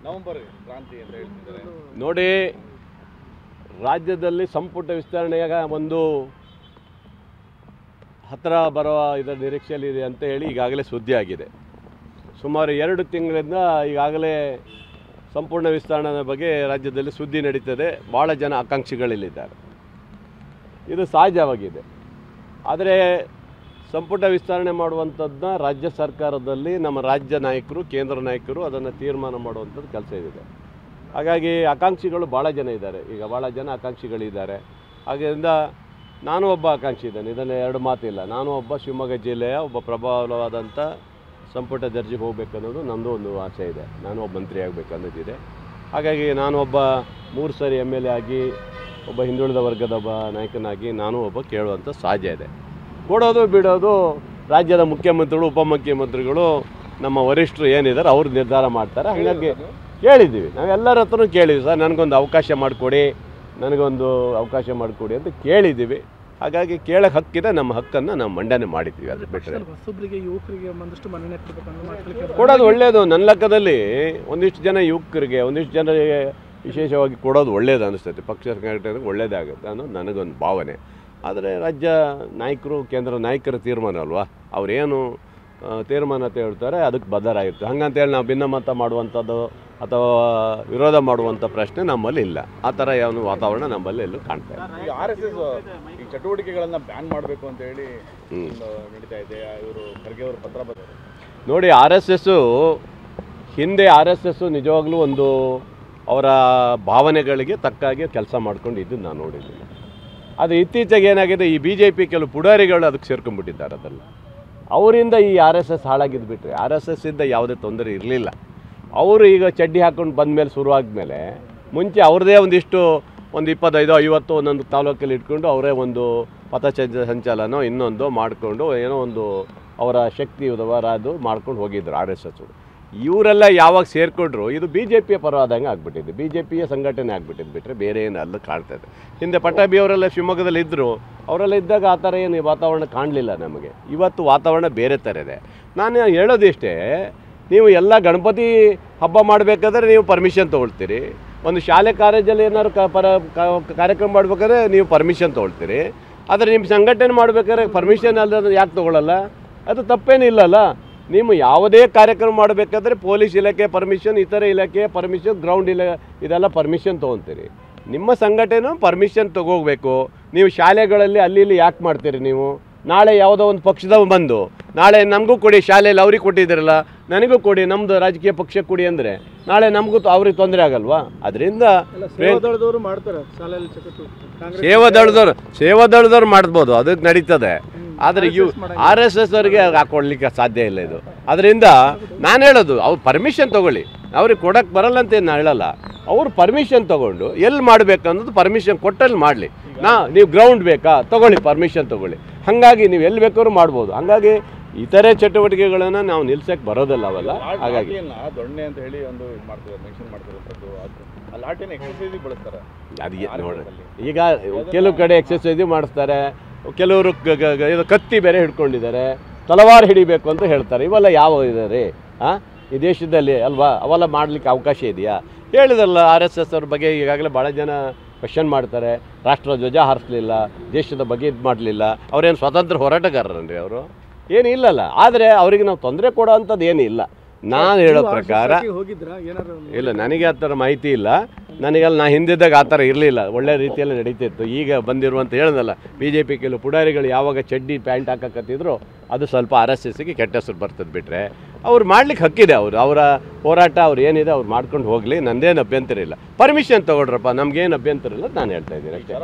November ಕ್ರಾಂತಿ ಅಂತ ಹೇಳ್ತಿದ್ದಾರೆ ನೋಡಿ. ರಾಜ್ಯದಲ್ಲಿ ಸಂಪುಟ ವಿಸ್ತರಣೆಯಾಗ ಒಂದು ಹತ್ತಿರ ಬರುವ ಇದರ ನಿರೀಕ್ಷೆಯಲ್ಲಿದೆ ಅಂತ ಹೇಳಿ ಈಗಾಗಲೇ ಸುದ್ದಿ ಆಗಿದೆ. ಸುಮಾರು 2 ತಿಂಗಳಿಂದ ಈಗಾಗಲೇ ಸಂಪೂರ್ಣ ವಿಸ್ತರಣೆ ಬಗ್ಗೆ ರಾಜ್ಯದಲ್ಲಿ ಸುದ್ದಿ ನಡೀತದೆ. ಭಾಳ ಜನ ಆಕಾಂಕ್ಷಿಗಳಿಲ್ಲಿದ್ದಾರೆ. ಇದು ಸಹಜವಾಗಿದೆ. ಆದರೆ ಸಂಪುಟ ವಿಸ್ತರಣೆ ಮಾಡುವಂಥದ್ದನ್ನ ರಾಜ್ಯ ಸರ್ಕಾರದಲ್ಲಿ ನಮ್ಮ ರಾಜ್ಯ ನಾಯಕರು, ಕೇಂದ್ರ ನಾಯಕರು ಅದನ್ನು ತೀರ್ಮಾನ ಮಾಡುವಂಥದ್ದು ಕೆಲಸ ಇದೆ. ಹಾಗಾಗಿ ಆಕಾಂಕ್ಷಿಗಳು ಭಾಳ ಜನ ಇದ್ದಾರೆ. ಈಗ ಭಾಳ ಜನ ಆಕಾಂಕ್ಷಿಗಳಿದ್ದಾರೆ. ಆದ್ದರಿಂದ ನಾನು ಒಬ್ಬ ಆಕಾಂಕ್ಷಿ ಇದ್ದೇನೆ, ಇದನ್ನು 2 ಮಾತಿಲ್ಲ. ನಾನು ಒಬ್ಬ ಶಿವಮೊಗ್ಗ ಜಿಲ್ಲೆಯ ಒಬ್ಬ ಪ್ರಬಲವಾದಂಥ ಸಂಪುಟ ದರ್ಜೆಗೆ ಹೋಗಬೇಕನ್ನೋದು ನನ್ನದು ಒಂದು ಆಸೆ ಇದೆ. ನಾನು ಒಬ್ಬ ಮಂತ್ರಿ ಆಗಬೇಕನ್ನೋದಿದೆ. ಹಾಗಾಗಿ ನಾನು ಒಬ್ಬ 3 ಸಾರಿ MLA ಆಗಿ ಒಬ್ಬ ಹಿಂದುಳಿದ ವರ್ಗದ ಒಬ್ಬ ನಾಯಕನಾಗಿ ನಾನು ಒಬ್ಬ ಕೇಳುವಂಥ ಸಹಜ ಇದೆ. ಕೊಡೋದು ಬಿಡೋದು ರಾಜ್ಯದ ಮುಖ್ಯಮಂತ್ರಿಗಳು, ಉಪಮುಖ್ಯಮಂತ್ರಿಗಳು, ನಮ್ಮ ವರಿಷ್ಠರು ಏನಿದ್ದಾರೆ ಅವ್ರು ನಿರ್ಧಾರ ಮಾಡ್ತಾರೆ. ಹಾಗಾಗಿ ಕೇಳಿದ್ದೀವಿ, ನಾವೆಲ್ಲರ ಹತ್ರನೂ ಕೇಳಿದ್ವಿ, ಸರ್ ನನಗೊಂದು ಅವಕಾಶ ಮಾಡಿಕೊಡಿ, ನನಗೊಂದು ಅವಕಾಶ ಮಾಡಿಕೊಡಿ ಅಂತ ಕೇಳಿದ್ದೀವಿ. ಹಾಗಾಗಿ ಕೇಳಕ್ಕೆ ಹಕ್ಕಿದೆ, ನಮ್ಮ ಹಕ್ಕನ್ನು ನಾವು ಮಂಡನೆ ಮಾಡಿದ್ದೀವಿ. ಅದು ಬಿಟ್ಟರೆ ಯುವಕರಿಗೆ ಒಂದಷ್ಟು ಮನ್ನಣೆ ಕೊಡೋದು ಒಳ್ಳೆಯದು. ನನ್ನ ಲೆಕ್ಕದಲ್ಲಿ ಒಂದಿಷ್ಟು ಜನ ಯುವಕರಿಗೆ, ಒಂದಿಷ್ಟು ಜನರಿಗೆ ವಿಶೇಷವಾಗಿ ಕೊಡೋದು ಒಳ್ಳೆಯದು ಅನಿಸ್ತೈತೆ. ಪಕ್ಷ ಸಂಘಟನೆಗೆ ಒಳ್ಳೆಯದಾಗುತ್ತೆ ಅನ್ನೋದು ನನಗೊಂದು ಭಾವನೆ. ಆದರೆ ರಾಜ್ಯ ನಾಯಕರು, ಕೇಂದ್ರ ನಾಯಕರ ತೀರ್ಮಾನ ಅಲ್ವಾ, ಅವರೇನು ತೀರ್ಮಾನ ಹೇಳ್ತಾರೆ ಅದಕ್ಕೆ ಬದ್ಧರಾಗಿರ್ತಾರೆ. ಹಂಗಂತೇಳಿ ನಾವು ಭಿನ್ನಮತ ಮಾಡುವಂಥದ್ದು ಅಥವಾ ವಿರೋಧ ಮಾಡುವಂಥ ಪ್ರಶ್ನೆ ನಮ್ಮಲ್ಲಿ ಇಲ್ಲ. ಆ ಥರ ಯಾವ ವಾತಾವರಣ ನಮ್ಮಲ್ಲಿ ಎಲ್ಲೂ ಕಾಣ್ತಾ ಇಲ್ಲ. RSS ಈ ಚಟುವಟಿಕೆಗಳನ್ನು ಬ್ಯಾನ್ ಮಾಡಬೇಕು ಅಂತ ಹೇಳಿ ನಡೀತಾ ಇದೆ. ಇವರು ಖರ್ಗೆ ಅವರು ಪತ್ರ ಬರೆದರು. ನೋಡಿ, RSS ಹಿಂದೆ RSS ನಿಜವಾಗ್ಲೂ ಒಂದು ಅವರ ಭಾವನೆಗಳಿಗೆ ತಕ್ಕಾಗಿ ಕೆಲಸ ಮಾಡ್ಕೊಂಡಿದ್ದು ನಾನು ನೋಡಿದ್ದೀನಿ. ಅದು ಇತ್ತೀಚೆಗೆ ಏನಾಗಿದೆ, ಈ BJP ಕೆಲವು ಪುಡಾರಿಗಳು ಅದಕ್ಕೆ ಸೇರ್ಕೊಂಡ್ಬಿಟ್ಟಿದ್ದಾರೆ. ಅದನ್ನು ಅವರಿಂದ ಈ RSS ಹಾಳಾಗಿದ್ದು ಬಿಟ್ಟರೆ RSS ಇಂದ ಯಾವುದೇ ತೊಂದರೆ ಇರಲಿಲ್ಲ. ಅವರು ಈಗ ಚಡ್ಡಿ ಹಾಕ್ಕೊಂಡು ಬಂದ ಮೇಲೆ ಶುರುವಾದ್ಮೇಲೆ ಮುಂಚೆ ಅವ್ರದ್ದೇ ಒಂದಿಷ್ಟು ಒಂದು 25-50 ಒಂದೊಂದು ತಾಲೂಕಲ್ಲಿ ಇಟ್ಕೊಂಡು ಅವರೇ ಒಂದು ಪಥ ಸಂಚಲನ ಇನ್ನೊಂದು ಮಾಡಿಕೊಂಡು ಏನೋ ಒಂದು ಅವರ ಶಕ್ತಿ ಅದು ಮಾಡ್ಕೊಂಡು ಹೋಗಿದ್ರು RSS. ಇವರೆಲ್ಲ ಯಾವಾಗ ಸೇರಿಕೊಂಡ್ರು ಇದು BJPಯ ಪರವಾದಂಗೆ ಆಗಿಬಿಟ್ಟಿದೆ, BJPಯ ಸಂಘಟನೆ ಆಗಿಬಿಟ್ಟಿದ್ದು ಬಿಟ್ಟರೆ ಬೇರೆ ಏನು ಅಲ್ಲ ಕಾಣ್ತಾಯಿದೆ. ಹಿಂದೆ ಪಟ್ಟಾಭಿ ಅವರೆಲ್ಲ ಶಿವಮೊಗ್ಗದಲ್ಲಿ ಇದ್ದರು, ಅವರೆಲ್ಲ ಇದ್ದಾಗ ಆ ಥರ ಏನು ವಾತಾವರಣ ಕಾಣಲಿಲ್ಲ ನಮಗೆ. ಇವತ್ತು ವಾತಾವರಣ ಬೇರೆ ಥರ ಇದೆ. ನಾನು ಹೇಳೋದಿಷ್ಟೇ, ನೀವು ಎಲ್ಲ ಗಣಪತಿ ಹಬ್ಬ ಮಾಡಬೇಕಾದ್ರೆ ನೀವು ಪರ್ಮಿಷನ್ ತೊಗೊಳ್ತೀರಿ, ಒಂದು ಶಾಲೆ ಕಾಲೇಜಲ್ಲಿ ಏನಾದ್ರು ಕಾರ್ಯಕ್ರಮ ಮಾಡಬೇಕಾದ್ರೆ ನೀವು ಪರ್ಮಿಷನ್ ತೊಗೊಳ್ತೀರಿ. ಆದರೆ ನಿಮ್ಮ ಸಂಘಟನೆ ಮಾಡಬೇಕಾದ್ರೆ ಪರ್ಮಿಷನ್ ಅಲ್ಲದೆ ಯಾಕೆ ತೊಗೊಳ್ಳಲ್ಲ? ಅದು ತಪ್ಪೇನಿಲ್ಲಲ್ಲ. ನೀವು ಯಾವುದೇ ಕಾರ್ಯಕ್ರಮ ಮಾಡಬೇಕಾದ್ರೆ ಪೊಲೀಸ್ ಇಲಾಖೆ ಪರ್ಮಿಷನ್, ಇತರೆ ಇಲಾಖೆ ಪರ್ಮಿಷನ್, ಗ್ರೌಂಡ್ ಇದೆಲ್ಲ ಪರ್ಮಿಷನ್ ತೊಗೊತೀರಿ. ನಿಮ್ಮ ಸಂಘಟನೆ ಪರ್ಮಿಷನ್ ತೊಗೋಬೇಕು. ನೀವು ಶಾಲೆಗಳಲ್ಲಿ ಅಲ್ಲಿ ಇಲ್ಲಿ ಯಾಕೆ ಮಾಡ್ತೀರಿ? ನೀವು ನಾಳೆ ಯಾವುದೋ ಒಂದು ಪಕ್ಷದವ್ರು ಬಂದು ನಾಳೆ ನಮಗೂ ಕೊಡಿ, ಶಾಲೆಯಲ್ಲಿ ಅವ್ರಿಗೆ ಕೊಟ್ಟಿದ್ದೀರಲ್ಲ ನನಗೂ ಕೊಡಿ, ನಮ್ಮದು ರಾಜಕೀಯ ಪಕ್ಷ ಕೊಡಿ ಅಂದರೆ ನಾಳೆ ನಮಗೂ ಅವ್ರಿಗೆ ತೊಂದರೆ ಆಗಲ್ವಾ? ಅದರಿಂದ ಸೇವಾದಳದವ್ರು ಮಾಡ್ಬೋದು, ಅದಕ್ಕೆ ನಡೀತದೆ. ಆದರೆ RSS ಅವರಿಗೆ ಹಾಕೊಡ್ಲಿಕ್ಕೆ ಸಾಧ್ಯ ಇಲ್ಲ ಇದು. ಅದರಿಂದ ನಾನು ಹೇಳೋದು, ಅವ್ರು ಪರ್ಮಿಷನ್ ತೊಗೊಳ್ಳಿ, ಅವ್ರಿಗೆ ಕೊಡೋಕ್ಕೆ ಬರಲ್ಲ ಅಂತ ನಾನು ಹೇಳಲ್ಲ. ಅವರು ಪರ್ಮಿಷನ್ ತೊಗೊಂಡು ಎಲ್ಲಿ ಮಾಡಬೇಕು ಅನ್ನೋದು ಪರ್ಮಿಷನ್ ಕೊಟ್ಟಲ್ಲಿ ಮಾಡಲಿ. ನೀವು ಗ್ರೌಂಡ್ ಬೇಕಾ ತೊಗೊಳ್ಳಿ, ಪರ್ಮಿಷನ್ ತೊಗೊಳ್ಳಿ. ಹಾಗಾಗಿ ನೀವು ಎಲ್ಲಿ ಬೇಕಾದ್ರೂ ಮಾಡ್ಬೋದು. ಹಾಗಾಗಿ ಇತರೆ ಚಟುವಟಿಕೆಗಳನ್ನು ನಾವು ನಿಲ್ಸಕ್ಕೆ ಬರೋದಿಲ್ಲ ಅವೆಲ್ಲ. ಹಾಗಾಗಿ ದೊಣ್ಣೆ ಅಂತ ಹೇಳಿ ಒಂದು ಮಾಡ್ತಾರೆ, ಮೆನ್ಷನ್ ಮಾಡ್ತಿರೋಂಥದ್ದು, ಆ ಲಾಟಿನ ಎಕ್ಸಸೈಸ್ ಬಳಸ್ತಾರೆ. ಅದು ನೋಡಿ, ಈಗ ಕೆಲವು ಕಡೆ ಎಕ್ಸಸೈಸ್ ಮಾಡಿಸ್ತಾರೆ, ಕೆಲವರು ಇದು ಕತ್ತಿ ಬೇರೆ ಹಿಡ್ಕೊಂಡಿದ್ದಾರೆ, ತಲವಾರು ಹಿಡಿಬೇಕು ಅಂತ ಹೇಳ್ತಾರೆ. ಇವೆಲ್ಲ ಯಾವ ಇದ್ದಾರೆ ಈ ದೇಶದಲ್ಲಿ ಅಲ್ವಾ? ಅವೆಲ್ಲ ಮಾಡಲಿಕ್ಕೆ ಅವಕಾಶ ಇದೆಯಾ? ಹೇಳಿದಲ್ಲ, RSS ಅವ್ರ ಬಗ್ಗೆ ಈಗಾಗಲೇ ಭಾಳ ಜನ ಕ್ವಶನ್ ಮಾಡ್ತಾರೆ. ರಾಷ್ಟ್ರ ಧ್ವಜ ಹಾರಿಸಲಿಲ್ಲ, ದೇಶದ ಬಗ್ಗೆ ಇದು ಮಾಡಲಿಲ್ಲ. ಅವರೇನು ಸ್ವತಂತ್ರ ಹೋರಾಟಗಾರರನ್ರಿ? ಅವರು ಏನು ಇಲ್ಲಲ್ಲ. ಆದರೆ ಅವರಿಗೆ ನಾವು ತೊಂದರೆ ಕೊಡೋ ಅಂಥದ್ದು ಏನೂ ಇಲ್ಲ. ನಾನು ಹೇಳೋ ಪ್ರಕಾರ ಇಲ್ಲ, ನನಗೆ ಆ ಥರ ಮಾಹಿತಿ ಇಲ್ಲ. ನನಗೆಲ್ಲ ನಾ ಹಿಂದಿದ್ದಾಗ ಆ ಥರ ಇರಲಿಲ್ಲ, ಒಳ್ಳೆ ರೀತಿಯಲ್ಲಿ ನಡೀತಿತ್ತು. ಈಗ ಬಂದಿರುವಂತ ಹೇಳಿದಲ್ಲ, BJP ಕೆಲವು ಪುಡಾರಿಗಳು ಯಾವಾಗ ಚಡ್ಡಿ ಪ್ಯಾಂಟ್ ಹಾಕಕತ್ತಿದ್ರು ಅದು ಸ್ವಲ್ಪ RSSಗೆ ಕೆಟ್ಟ ಹೆಸರು ಬರ್ತದೆ. ಬಿಟ್ಟರೆ ಅವ್ರು ಮಾಡ್ಲಿಕ್ಕೆ ಹಕ್ಕಿದೆ. ಅವರ ಹೋರಾಟ ಅವ್ರು ಏನಿದೆ ಅವ್ರು ಮಾಡ್ಕೊಂಡು ಹೋಗಲಿ, ನಂದೇನು ಅಭ್ಯಂತರ ಇಲ್ಲ. ಪರ್ಮಿಷನ್ ತೊಗೊಳ್ರಪ್ಪ, ನಮಗೇನು ಅಭ್ಯಂತರ ಇಲ್ಲ ನಾನು ಹೇಳ್ತಾ ಇದ್ದೀನಿ ಅಷ್ಟೇ.